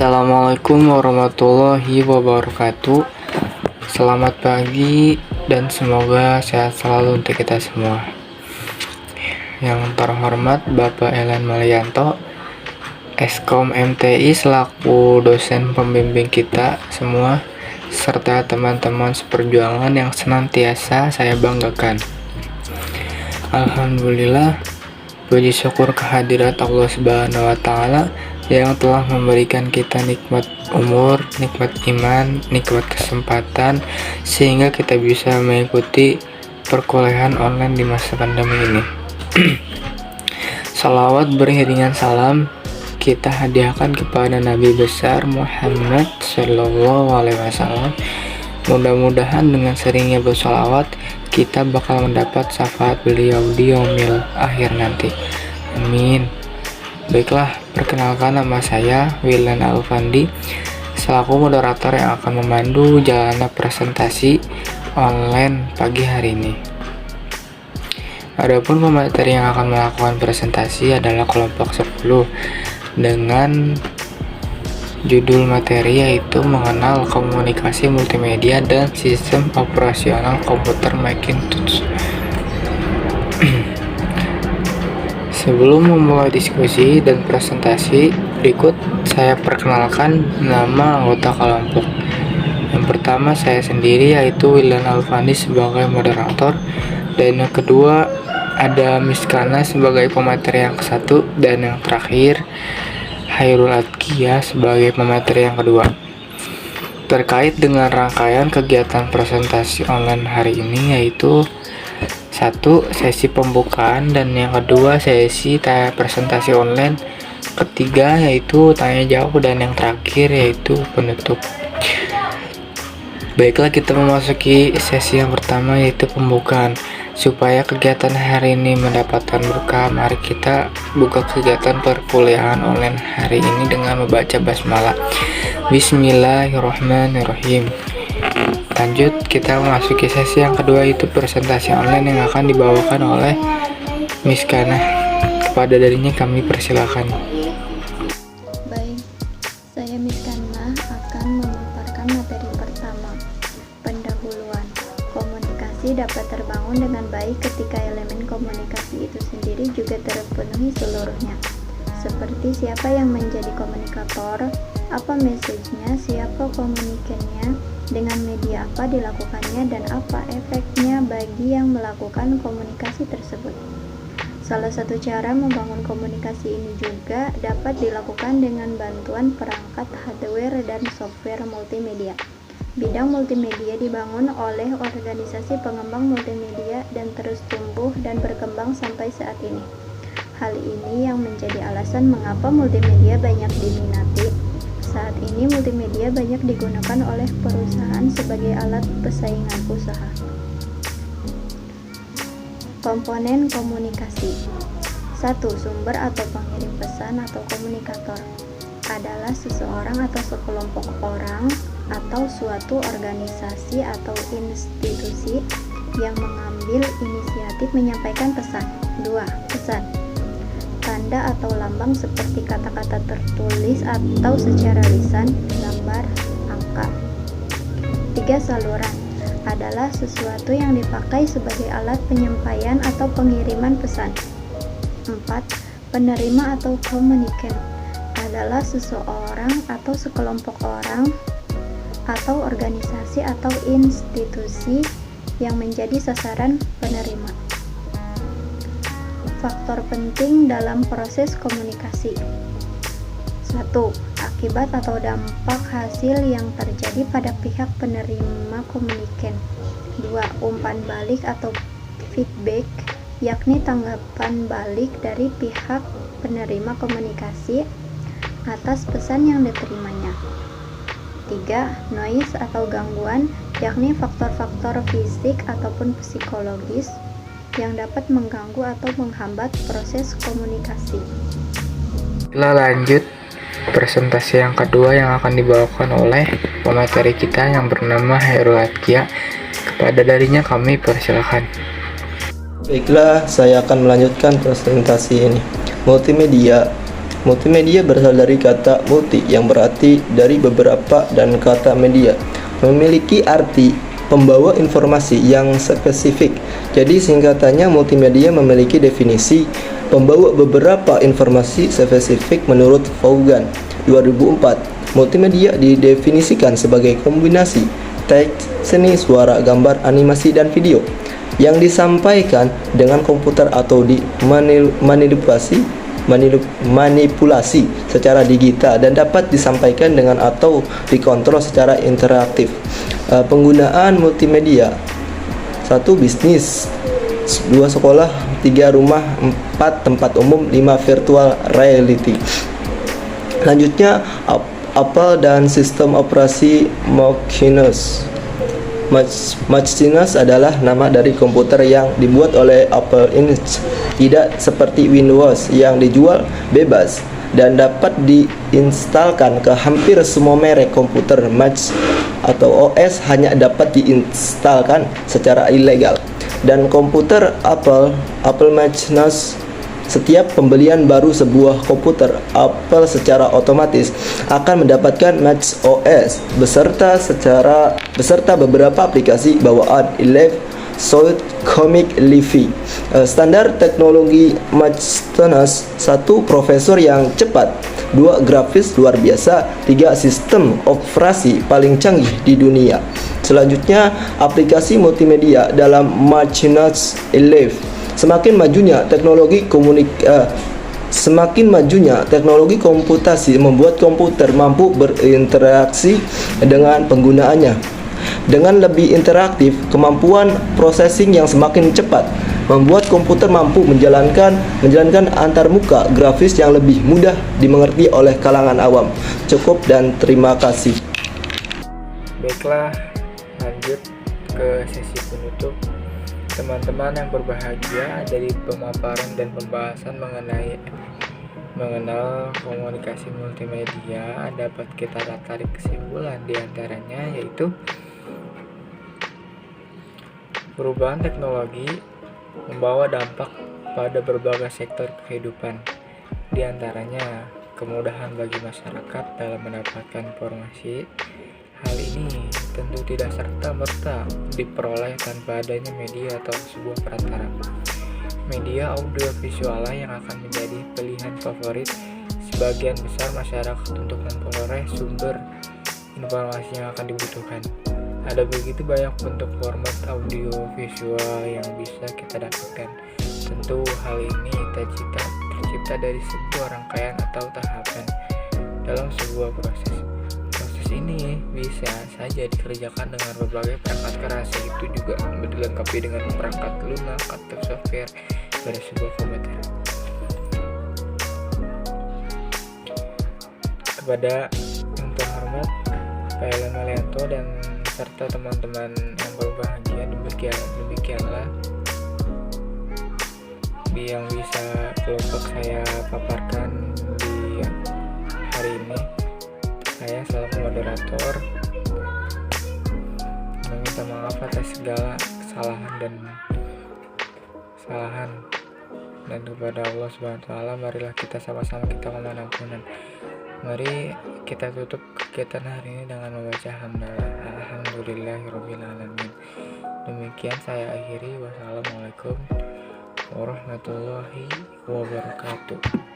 Assalamualaikum warahmatullahi wabarakatuh. Selamat pagi dan semoga sehat selalu untuk kita semua. Yang terhormat Bapak Elan Malianto, Eskom MTI selaku dosen pembimbing kita semua, serta teman-teman seperjuangan yang senantiasa saya banggakan. Alhamdulillah, puji syukur kehadirat Allah Subhanahu wa Ta'ala yang telah memberikan kita nikmat umur, nikmat iman, nikmat kesempatan, sehingga kita bisa mengikuti perkuliahan online di masa pandemi ini. Salawat beriringan salam kita hadiahkan kepada Nabi besar Muhammad Sallallahu Alaihi Wasallam. Mudah-mudahan dengan seringnya bersalawat kita bakal mendapat syafaat beliau di yaumil akhir nanti. Amin. Baiklah, perkenalkan nama saya Willan Alfandi selaku moderator yang akan memandu jalannya presentasi online pagi hari ini. Adapun pemateri yang akan melakukan presentasi adalah kelompok 10 dengan judul materi yaitu mengenal komunikasi multimedia dan sistem operasional komputer Macintosh. Sebelum memulai diskusi dan presentasi, berikut saya perkenalkan nama anggota kelompok. Yang pertama saya sendiri yaitu Willan Alfandi sebagai moderator, dan yang kedua ada Miskana sebagai pemateri yang ke-1, dan yang terakhir Hairul Adkia sebagai pemateri yang kedua. Terkait dengan rangkaian kegiatan presentasi online hari ini yaitu 1. Sesi pembukaan, dan yang kedua sesi presentasi online, ketiga yaitu tanya jawab, dan yang terakhir yaitu penutup. Baiklah, kita memasuki sesi yang pertama yaitu pembukaan. Supaya kegiatan hari ini mendapatkan berkah, mari kita buka kegiatan perkuliahan online hari ini dengan membaca basmalah. Bismillahirrahmanirrahim. Lanjut, kita memasuki sesi yang kedua yaitu presentasi online yang akan dibawakan oleh Miss Kana. Kepada darinya kami persilakan. Baik, saya Miss Kana akan memaparkan materi pertama, pendahuluan. Komunikasi dapat terbangun dengan baik ketika elemen komunikasi itu sendiri juga terpenuhi seluruhnya. Seperti siapa yang menjadi komunikator, apa message-nya, siapa komunikannya, dengan media apa dilakukannya, dan apa efeknya bagi yang melakukan komunikasi tersebut. Salah satu cara membangun komunikasi ini juga dapat dilakukan dengan bantuan perangkat hardware dan software multimedia. Bidang multimedia dibangun oleh organisasi pengembang multimedia dan terus tumbuh dan berkembang sampai saat ini. Hal ini yang menjadi alasan mengapa multimedia banyak diminati. Saat ini multimedia banyak digunakan oleh perusahaan sebagai alat persaingan usaha. Komponen komunikasi. 1. Sumber atau pengirim pesan atau komunikator adalah seseorang atau sekelompok orang atau suatu organisasi atau institusi yang mengambil inisiatif menyampaikan pesan. 2. Pesan. Tanda atau lambang seperti kata-kata tertulis atau secara lisan, gambar, angka. 3. Saluran adalah sesuatu yang dipakai sebagai alat penyampaian atau pengiriman pesan. 4. Penerima atau komunikan adalah seseorang atau sekelompok orang atau organisasi atau institusi yang menjadi sasaran penerima. Faktor penting dalam proses komunikasi. 1. Akibat atau dampak hasil yang terjadi pada pihak penerima komunikan. 2. Umpan balik atau feedback, yakni tanggapan balik dari pihak penerima komunikasi atas pesan yang diterimanya. 3. Noise atau gangguan, yakni faktor-faktor fisik ataupun psikologis yang dapat mengganggu atau menghambat proses komunikasi. Kita lanjut presentasi yang kedua yang akan dibawakan oleh pemateri kita yang bernama Hairul Adkia. Kepada darinya kami persilakan. Baiklah, saya akan melanjutkan presentasi ini. Multimedia Multimedia berasal dari kata multi yang berarti dari beberapa dan kata media memiliki arti pembawa informasi yang spesifik. Jadi singkatannya multimedia memiliki definisi pembawa beberapa informasi spesifik menurut Vaughan 2004. Multimedia didefinisikan sebagai kombinasi teks, seni, suara, gambar, animasi, dan video yang disampaikan dengan komputer atau manipulasi secara digital dan dapat disampaikan dengan atau dikontrol secara interaktif. Penggunaan multimedia: 1. Bisnis, 2. Sekolah, 3. Rumah, 4. Tempat umum, 5. Virtual reality. Selanjutnya, Apple dan sistem operasi Macintosh. Macintosh adalah nama dari komputer yang dibuat oleh Apple Inc. Tidak seperti Windows yang dijual bebas dan dapat diinstalkan ke hampir semua merek komputer. Mac atau OS hanya dapat diinstalkan secara ilegal. Dan komputer Apple Macintosh, setiap pembelian baru sebuah komputer Apple secara otomatis akan mendapatkan Mac OS beserta beberapa aplikasi bawaan Sound, Comic, Livy. Standar teknologi Macintosh: 1. Prosesor yang cepat, 2. Grafis luar biasa, 3. Sistem operasi paling canggih di dunia. Selanjutnya, aplikasi multimedia dalam Macintosh 11. Semakin majunya teknologi komputasi membuat komputer mampu berinteraksi dengan penggunaannya. Dengan lebih interaktif, kemampuan processing yang semakin cepat membuat komputer mampu menjalankan antarmuka grafis yang lebih mudah dimengerti oleh kalangan awam. Cukup dan terima kasih. Baiklah, lanjut ke sesi penutup. Teman-teman yang berbahagia, dari pemaparan dan pembahasan mengenal komunikasi multimedia dapat kita tarik kesimpulan diantaranya yaitu perubahan teknologi membawa dampak pada berbagai sektor kehidupan, diantaranya kemudahan bagi masyarakat dalam mendapatkan informasi. Hal ini tentu tidak serta-merta diperoleh tanpa adanya media atau sebuah perantara. Media audiovisual yang akan menjadi pilihan favorit sebagian besar masyarakat untuk memperoleh sumber informasi yang akan dibutuhkan. Ada begitu banyak bentuk format audiovisual yang bisa kita dapatkan. Tentu hal ini tercipta dari sebuah rangkaian atau tahapan dalam sebuah proses. Ini bisa saja dikerjakan dengan berbagai perangkat keras, itu juga dilengkapi dengan perangkat lunak atau software pada sebuah komputer. Kepada yang terhormat Pak Ellen Malianto dan serta teman-teman yang berbahagia, demikianlah yang bisa kelompok saya paparkan di hari ini. Saya selaku moderator meminta maaf atas segala kesalahan dan kepada Allah Subhanahu wa taala, marilah kita sama-sama kita memohon ampunan. Mari kita tutup kegiatan hari ini dengan membaca hamdalah. Alhamdulillahirabbil alamin. Demikian saya akhiri. Wassalamualaikum warahmatullahi wabarakatuh.